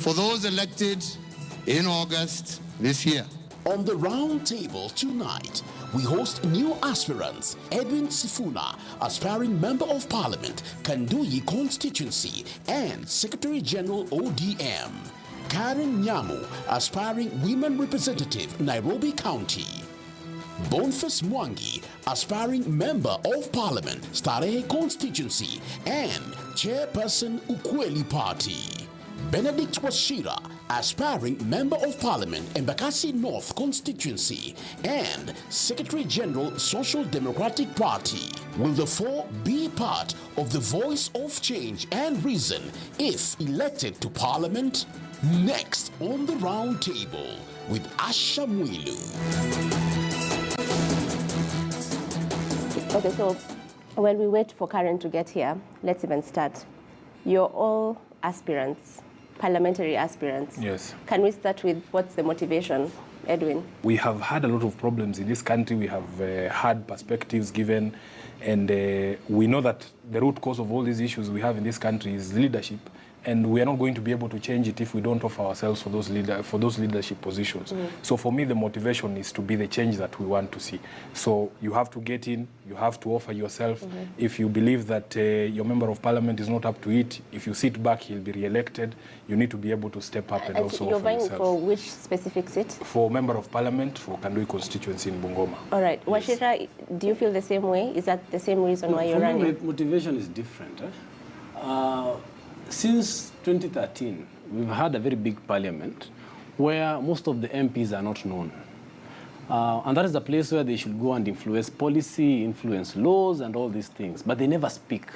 for those elected in August this year. On the round table tonight, we host new aspirants: Edwin Sifuna, aspiring Member of Parliament, Kanduyi Constituency and Secretary General ODM; Karen Nyamu, aspiring Women Representative, Nairobi County; Boniface Mwangi, aspiring Member of Parliament, Starehe Constituency and Chairperson Ukweli Party; Benedict Wachira, aspiring Member of Parliament, Embakasi North Constituency and Secretary General, Social Democratic Party. Will the four be part of the voice of change and reason if elected to Parliament? Next on the round table with Asha Mwilu. Okay, so while we wait for Karen to get here, let's even start. You're all aspirants, parliamentary aspirants. Yes. Can we start with what's the motivation, Edwin? We have had a lot of problems in this country. We have had perspectives given, and we know that the root cause of all these issues we have in this country is leadership. And we are not going to be able to change it if we don't offer ourselves for those leadership positions. So for me, the motivation is to be the change that we want to see. So you have to get in, you have to offer yourself. If you believe that your member of parliament is not up to it, if you sit back, he'll be re-elected, you need to be able to step up and also you're offer vying yourself. for which specific seat? For member of parliament for Kanduyi constituency in Bungoma. All right. Yes. Wachira, do you feel the same way? Is that the same reason why you're running? For me, motivation is different. Since 2013, we've had a very big parliament where most of the MPs are not known. And that is a place where they should go and influence policy, influence laws and all these things, but they never speak.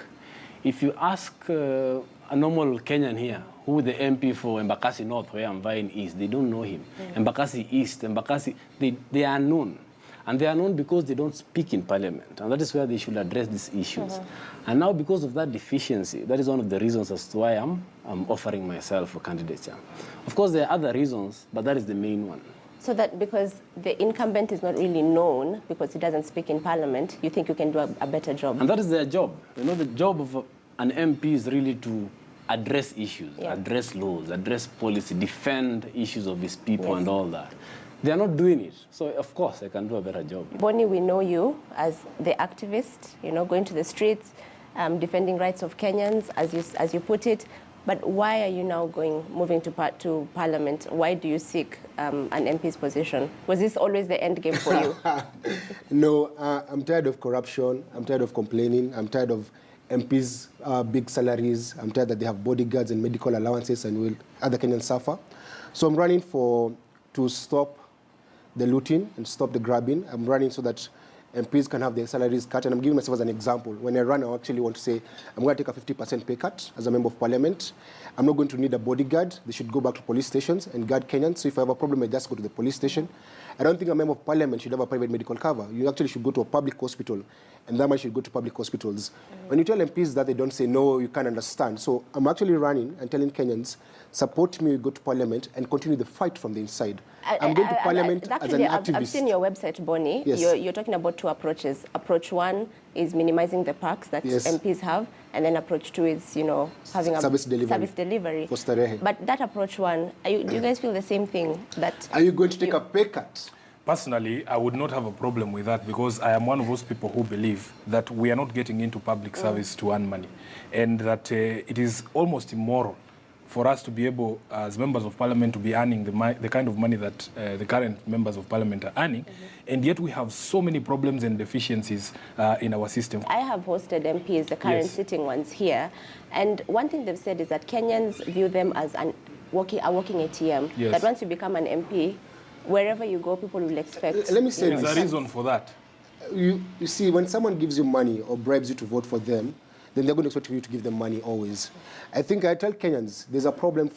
If you ask a normal Kenyan here, who the MP for Embakasi North, where I'm vying, is, they don't know him. Embakasi East, Embakasi, they are known. And they are known because they don't speak in parliament. And that is where they should address these issues. And now because of that deficiency, that is one of the reasons as to why I'm offering myself for candidature. Of course, there are other reasons, but that is the main one. So that because the incumbent is not really known, because he doesn't speak in parliament, you think you can do a better job? And that is their job. You know, the job of an MP is really to address issues, address laws, address policy, defend issues of his people and all that. They are not doing it. So, of course, I can do a better job. Bonnie, we know you as the activist, you know, going to the streets, defending rights of Kenyans, as you put it. But why are you now moving to parliament? Why do you seek an MP's position? Was this always the end game for you? No, I'm tired of corruption. I'm tired of complaining. I'm tired of MPs' big salaries. I'm tired that they have bodyguards and medical allowances and other Kenyans suffer. So I'm running to stop the looting and stop the grabbing. I'm running so that MPs can have their salaries cut. And I'm giving myself as an example. When I run, I actually want to say, I'm going to take a 50% pay cut as a member of parliament. I'm not going to need a bodyguard. They should go back to police stations and guard Kenyans. So if I have a problem, I just go to the police station. I don't think a member of parliament should have a private medical cover. You actually should go to a public hospital, and that man should go to public hospitals. When you tell MPs that, they don't say, no, you can't understand. So I'm actually running and telling Kenyans, support me, go to parliament, and continue the fight from the inside. I'm going to parliament as an activist. I've seen your website, Bonnie. Yes. You're talking about two approaches. Approach one is minimizing the perks that MPs have, and then approach two is, you know, having service a delivery service delivery. For Starehe. But that approach one, do you guys feel the same thing? That are you going to take a pay cut? Personally, I would not have a problem with that because I am one of those people who believe that we are not getting into public service to earn money, and that it is almost immoral for us to be able, as members of parliament, to be earning the kind of money that the current members of parliament are earning, and yet we have so many problems and deficiencies in our system. I have hosted MPs, the current sitting ones here, and one thing they've said is that Kenyans view them as a walking ATM, that once you become an MP, wherever you go, people will expect. Let me say there's a reason for that. You see, when someone gives you money or bribes you to vote for them, then they're going to expect you to give them money always. I think I tell Kenyans, there's a problem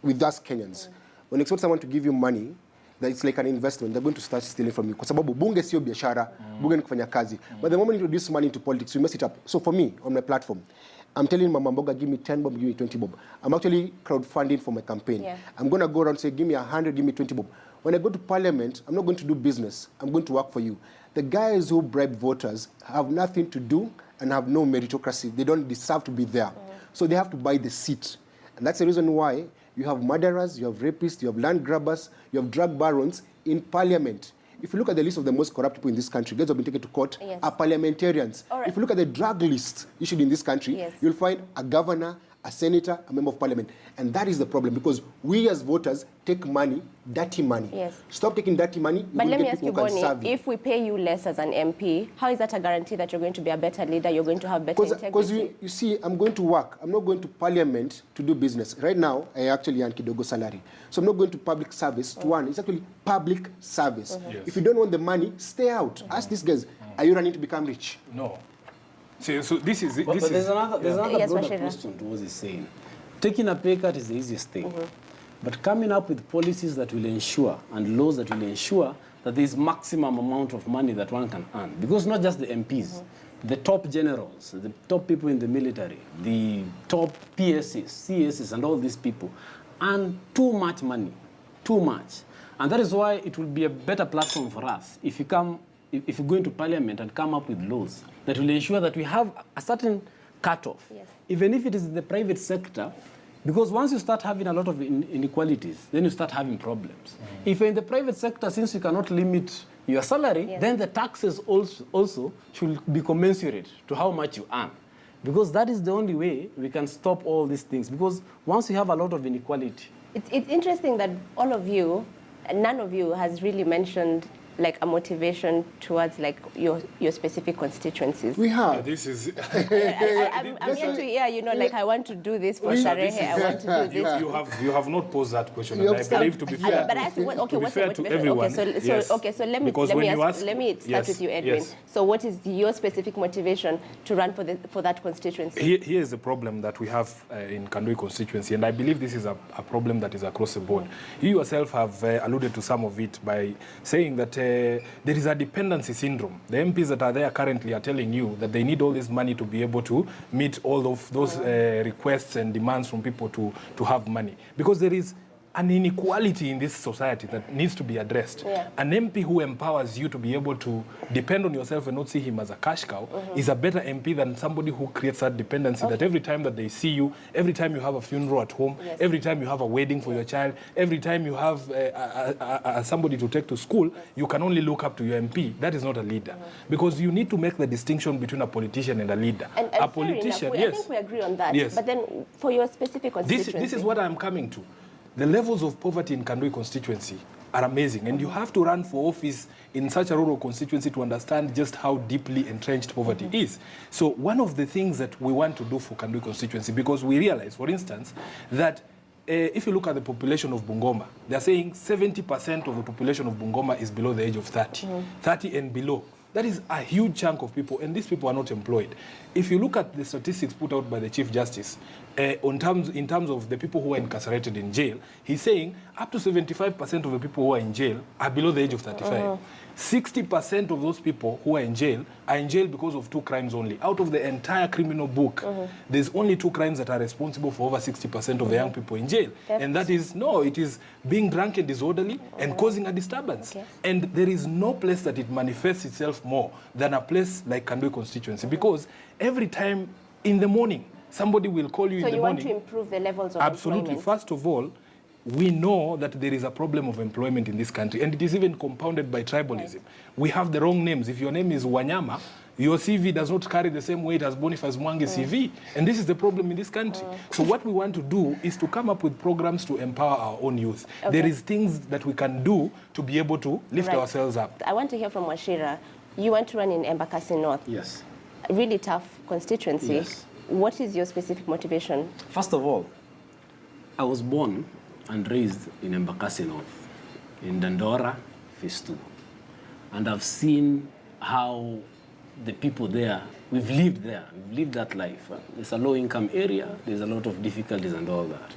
with us Kenyans. When you expect someone to give you money, that it's like an investment, they're going to start stealing from you. Kwa sababu bunge sio biashara, bunge ni kufanya kazi. But the moment you introduce money into politics, you mess it up. So for me, on my platform, I'm telling Mama Mboga, give me 10 bob, give me 20 bob. I'm actually crowdfunding for my campaign. I'm going to go around and say, give me 100, give me 20 bob. When I go to parliament, I'm not going to do business. I'm going to work for you. The guys who bribe voters have nothing to do and have no meritocracy. They don't deserve to be there. So they have to buy the seat. And that's the reason why you have murderers, you have rapists, you have land grabbers, you have drug barons in parliament. If you look at the list of the most corrupt people in this country, those who have been taken to court are parliamentarians. If you look at the drug list issued in this country, you'll find a governor, a senator, a member of parliament. And that is the problem, because we as voters take money, dirty money. Stop taking dirty money. But let me ask you, Bonnie, if we pay you less as an MP, how is that a guarantee that you're going to be a better leader, you're going to have better integrity? Because you see, I'm going to work. I'm not going to parliament to do business. Right now, I actually earn kidogo salary. So I'm not going to public service to earn. It's actually public service. If you don't want the money, stay out. Ask these guys, are you running to become rich? No. So this is... But there's another broader question to what he's saying. Taking a pay cut is the easiest thing. But coming up with policies that will ensure, and laws that will ensure, that there is maximum amount of money that one can earn. Because not just the MPs, the top generals, the top people in the military, the top PSs, CSs, and all these people earn too much money, too much. And that is why it will be a better platform for us if you go into parliament and come up with laws that will ensure that we have a certain cutoff, even if it is in the private sector, because once you start having a lot of inequalities, then you start having problems. If you're in the private sector, since you cannot limit your salary, then the taxes also should be commensurate to how much you earn. Because that is the only way we can stop all these things. Because once you have a lot of inequality... It's interesting that all of you, none of you has really mentioned like a motivation towards like your specific constituencies. We have. This is... I'm here to hear, you know, like I want to do this for Sharehe, I want to do this. You have not posed that question, and I believe to be fair. But I ask you, what's the motivation? Everyone, so let me start with you, Edwin. So what is your specific motivation to run for that constituency? Here is the problem that we have in Kandui constituency, and I believe this is a problem that is across the board. You yourself have alluded to some of it by saying that there is a dependency syndrome. The MPs that are there currently are telling you that they need all this money to be able to meet all of those requests and demands from people to have money. Because there is an inequality in this society that needs to be addressed. An MP who empowers you to be able to depend on yourself and not see him as a cash cow is a better MP than somebody who creates that dependency, that every time that they see you, every time you have a funeral at home, every time you have a wedding for your child, every time you have somebody to take to school, you can only look up to your MP. That is not a leader. Because you need to make the distinction between a politician and a leader. And a politician, I think we agree on that. But then for your specific constituency... This is what I'm coming to. The levels of poverty in Kandui constituency are amazing, and you have to run for office in such a rural constituency to understand just how deeply entrenched poverty is. So one of the things that we want to do for Kandui constituency, because we realize, for instance, that if you look at the population of Bungoma, they're saying 70% of the population of Bungoma is below the age of 30, 30 and below. That is a huge chunk of people, and these people are not employed. If you look at the statistics put out by the Chief Justice, in terms of the people who are incarcerated in jail, he's saying up to 75% of the people who are in jail are below the age of 35. 60% of those people who are in jail because of 2 crimes only. Out of the entire criminal book, there's only 2 crimes that are responsible for over 60% of the young people in jail. And that is, it is being drunk and disorderly and causing a disturbance. And there is no place that it manifests itself more than a place like Kandui constituency, because every time in the morning, somebody will call you in the morning. So you want to improve the levels of Absolutely. employment? First of all, we know that there is a problem of employment in this country, and it is even compounded by tribalism. We have the wrong names. If your name is Wanyama, your CV does not carry the same weight as Boniface Mwangi's CV. And this is the problem in this country. So what we want to do is to come up with programs to empower our own youth. There is things that we can do to be able to lift ourselves up. I want to hear from Wachira. You want to run in Embakasi North. Yes. A really tough constituency. Yes. What is your specific motivation? First of all, I was born and raised in Embakasi North, in Dandora, Phase 2. And I've seen how the people there, we've lived that life. It's a low-income area, there's a lot of difficulties and all that.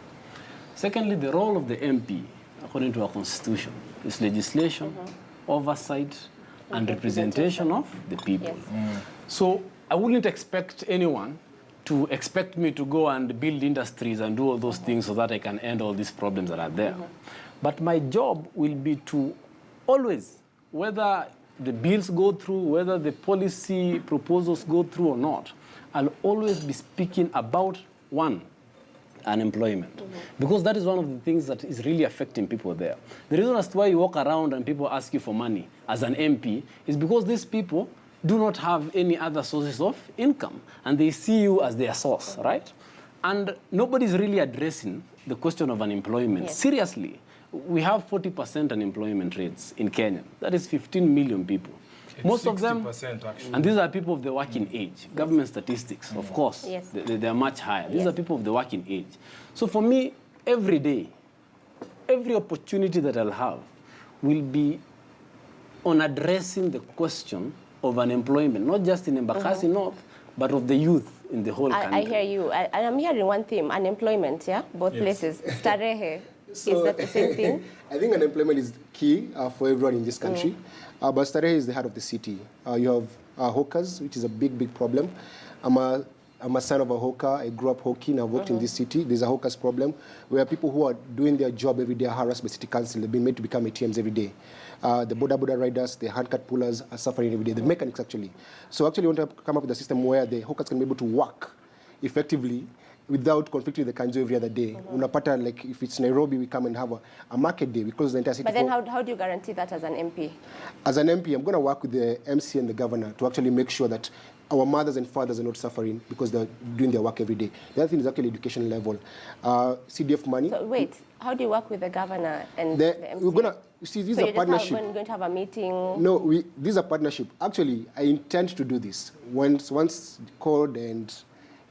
Secondly, the role of the MP, according to our constitution, is legislation, oversight, and representation of the people. So I wouldn't expect anyone to expect me to go and build industries and do all those things so that I can end all these problems that are there. But my job will be to always, whether the bills go through, whether the policy proposals go through or not, I'll always be speaking about, one, unemployment. Because that is one of the things that is really affecting people there. The reason as to why you walk around and people ask you for money as an MP is because these people do not have any other sources of income, and they see you as their source, right? And nobody's really addressing the question of unemployment. Yes. Seriously, we have 40% unemployment rates in Kenya. That is 15 million people. It's Most of them, 60% actually. and these are people of the working age. Government statistics, of course, Yes. they are much higher. These Yes. are people of the working age. So for me, every day, every opportunity that I'll have will be on addressing the question of unemployment, not just in Embakasi North, but of the youth in the whole country. I hear you. I'm hearing one theme, unemployment, yeah? Both places. Starehe. Is that the same thing? I think unemployment is key for everyone in this country. But Starehe is the heart of the city. You have hawkers, which is a big, big problem. I'm a son of a hawker. I grew up hawking. I've worked in this city. There's a hawkers problem where people who are doing their job every day are harassed by city council. They've been made to become ATMs every day. The boda riders, the handcart pullers are suffering every day. The mechanics actually. So actually we want to come up with a system where the hawkers can be able to work effectively without conflicting with the Kanjo every other day. Unapata, like if it's Nairobi, we come and have a market day. We close the entire city. But then how do you guarantee that as an MP? As an MP, I'm going to work with the MC and the governor to actually make sure that our mothers and fathers are not suffering because they're doing their work every day. The other thing is actually education level. CDF money. So wait, how do you work with the governor and the MC? We're going to, you see, this is a partnership. Going to have a meeting? No, this is a partnership. Actually, I intend to do this. Once CORD and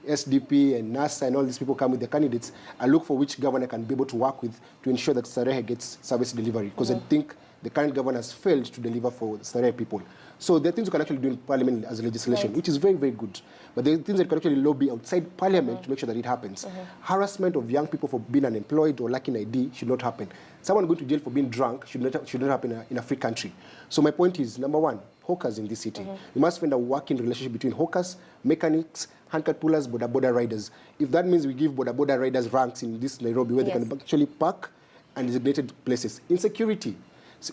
SDP and NASA and all these people come with the candidates, I look for which governor can be able to work with to ensure that Starehe gets service delivery. Because I think the current governor has failed to deliver for Starehe people. So there are things you can actually do in parliament as legislation, which is very, very good. But there are things that you can actually lobby outside parliament to make sure that it happens. Harassment of young people for being unemployed or lacking ID should not happen. Someone going to jail for being drunk should not happen in a free country. So my point is, number one, hawkers in this city. We must find a working relationship between hawkers, mechanics, handcart pullers, boda riders. If that means we give boda riders ranks in this Nairobi where they can actually park and designated places. Insecurity.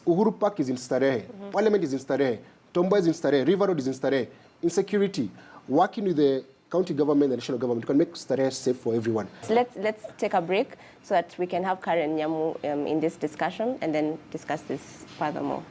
Uhuru Park is in Starehe. Parliament is in Starehe. Tomba is in Starehe. River Road is in Starehe. Insecurity. Working with the county government and national government, we can make Starehe safe for everyone. So let's take a break so that we can have Karen Nyamu in this discussion and then discuss this furthermore.